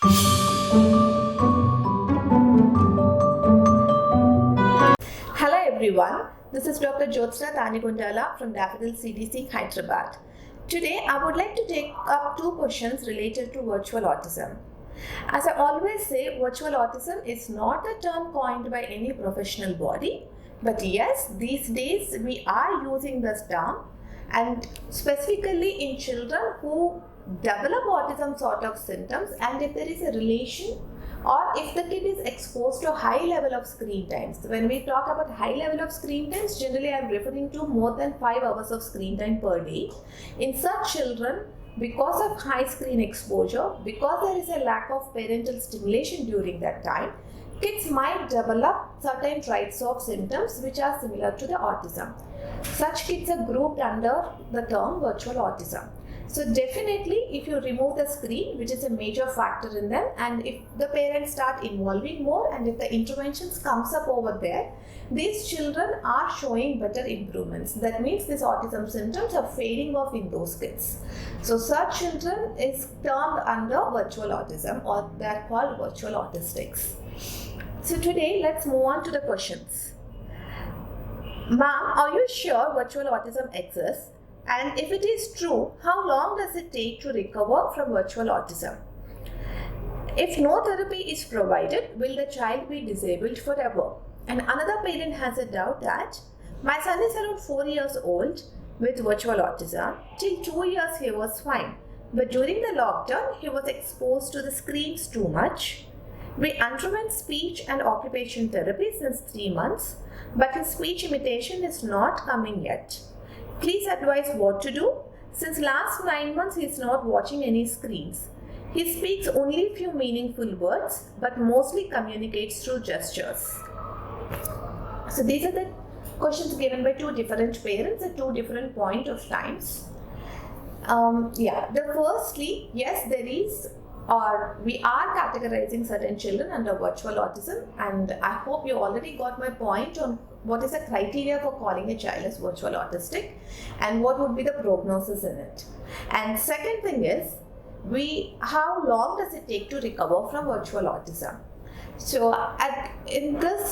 Hello everyone, this is Dr. Jyotsna Tanigundala from Daffodils CDC, Hyderabad. Today I would like to take up two questions related to virtual autism. As I always say, virtual autism is not a term coined by any professional body, but yes, these days we are using this term, and specifically in children who develop autism sort of symptoms, and if there is a relation or if the kid is exposed to high level of screen times. When we talk about high level of screen times, generally I am referring to more than 5 hours of screen time per day. In such children, because of high screen exposure, because there is a lack of parental stimulation during that time, kids might develop certain traits of symptoms which are similar to the autism. Such kids are grouped under the term virtual autism. So definitely, if you remove the screen, which is a major factor in them, and if the parents start involving more and if the interventions comes up over there, these children are showing better improvements. That means these autism symptoms are fading off in those kids. So such children is termed under virtual autism, or they are called virtual autistics. So today, let's move on to the questions. Ma'am, are you sure virtual autism exists? And if it is true, how long does it take to recover from virtual autism? If no therapy is provided, will the child be disabled forever? And another parent has a doubt that my son is around 4 years old with virtual autism. Till 2 years he was fine. But during the lockdown, he was exposed to the screens too much. We underwent speech and occupation therapy since 3 months, but his speech imitation is not coming yet. Please advise what to do. Since last 9 months, he is not watching any screens. He speaks only few meaningful words, but mostly communicates through gestures. So these are the questions given by two different parents at two different points of times. Firstly, yes, there is, or we are categorizing certain children under virtual autism, and I hope you already got my point on what is the criteria for calling a child as virtual autistic and what would be the prognosis in it. And second thing is, how long does it take to recover from virtual autism? So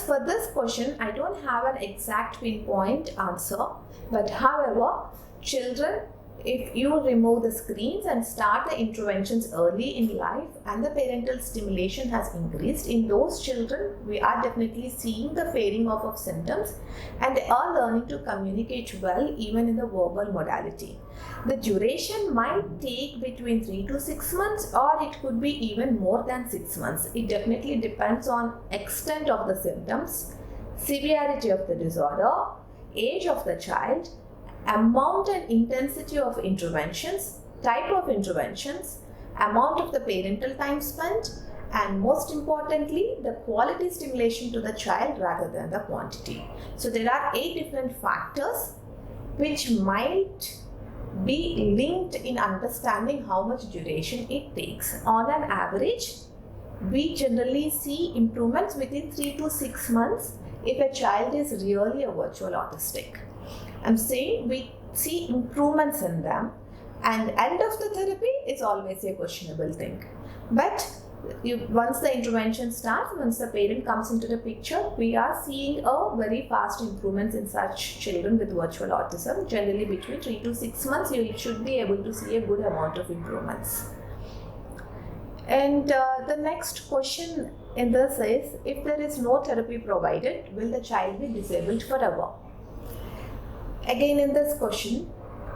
for this question, I don't have an exact pinpoint answer, but however, children, if you remove the screens and start the interventions early in life and the parental stimulation has increased, in those children, we are definitely seeing the fading off of symptoms and they are learning to communicate well even in the verbal modality. The duration might take between 3 to 6 months, or it could be even more than 6 months. It definitely depends on extent of the symptoms, severity of the disorder, age of the child, amount and intensity of interventions, type of interventions, amount of the parental time spent, and most importantly, the quality stimulation to the child rather than the quantity. So there are 8 different factors which might be linked in understanding how much duration it takes. On an average, we generally see improvements within 3 to 6 months if a child is really a virtual autistic. I'm saying we see improvements in them, and end of the therapy is always a questionable thing. But once the intervention starts, once the parent comes into the picture, we are seeing a very fast improvements in such children with virtual autism. Generally between 3 to 6 months, you should be able to see a good amount of improvements. And the next question in this is, if there is no therapy provided, will the child be disabled forever? Again, in this question,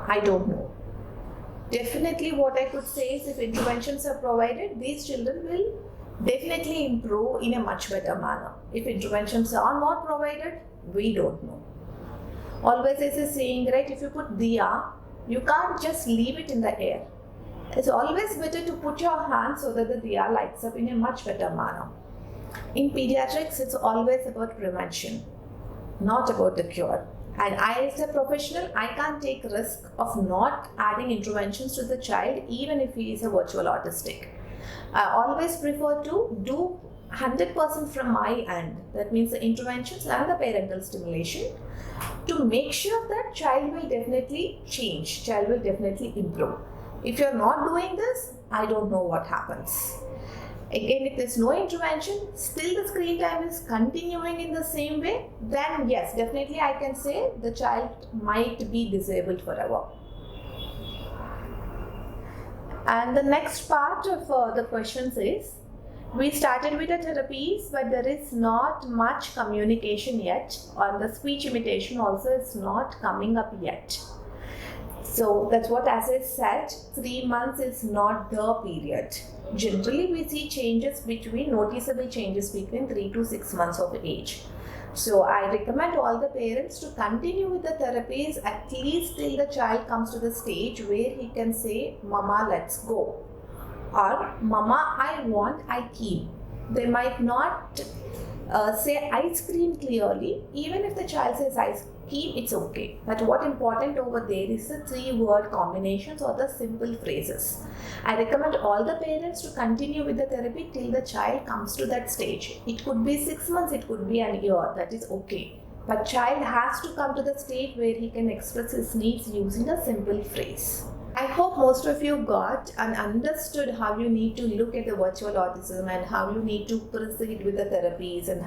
I don't know. Definitely what I could say is, if interventions are provided, these children will definitely improve in a much better manner. If interventions are not provided, we don't know. Always there's a saying, right, if you put diya, you can't just leave it in the air. It's always better to put your hand so that the diya lights up in a much better manner. In pediatrics, it's always about prevention, not about the cure. And I, as a professional, I can't take risk of not adding interventions to the child even if he is a virtual autistic. I always prefer to do 100% from my end. That means the interventions and the parental stimulation, to make sure that child will definitely change, child will definitely improve. If you're not doing this, I don't know what happens. Again, if there's no intervention, still the screen time is continuing in the same way, then yes, definitely I can say the child might be disabled forever. And the next part of the questions is, we started with the therapies, but there is not much communication yet, and the speech imitation also is not coming up yet. So that's what, as I said, 3 months is not the period. Generally, we see noticeable changes between 3 to 6 months of age. So I recommend all the parents to continue with the therapies at least till the child comes to the stage where he can say, "Mama, let's go," or "Mama, I want, I keep." They might not say ice cream clearly. Even if the child says ice cream, it's okay. But what important over there is the 3-word combinations or the simple phrases. I recommend all the parents to continue with the therapy till the child comes to that stage. It could be 6 months, it could be a year, that is okay. But child has to come to the stage where he can express his needs using a simple phrase. I hope most of you got and understood how you need to look at the virtual autism and how you need to proceed with the therapies and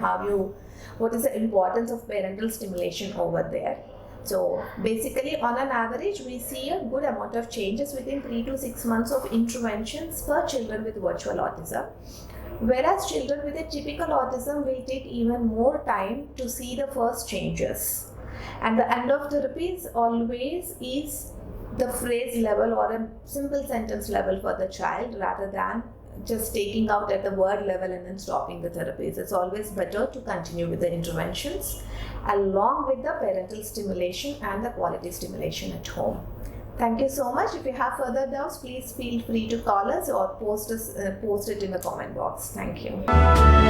what is the importance of parental stimulation over there. So basically, on an average, we see a good amount of changes within 3 to 6 months of interventions for children with virtual autism. Whereas children with a typical autism will take even more time to see the first changes. And the end of therapies always is the phrase level or a simple sentence level for the child, rather than just taking out at the word level and then stopping the therapies. It's always better to continue with the interventions along with the parental stimulation and the quality stimulation at home. Thank you so much. If you have further doubts, please feel free to call us or post it in the comment box. Thank you.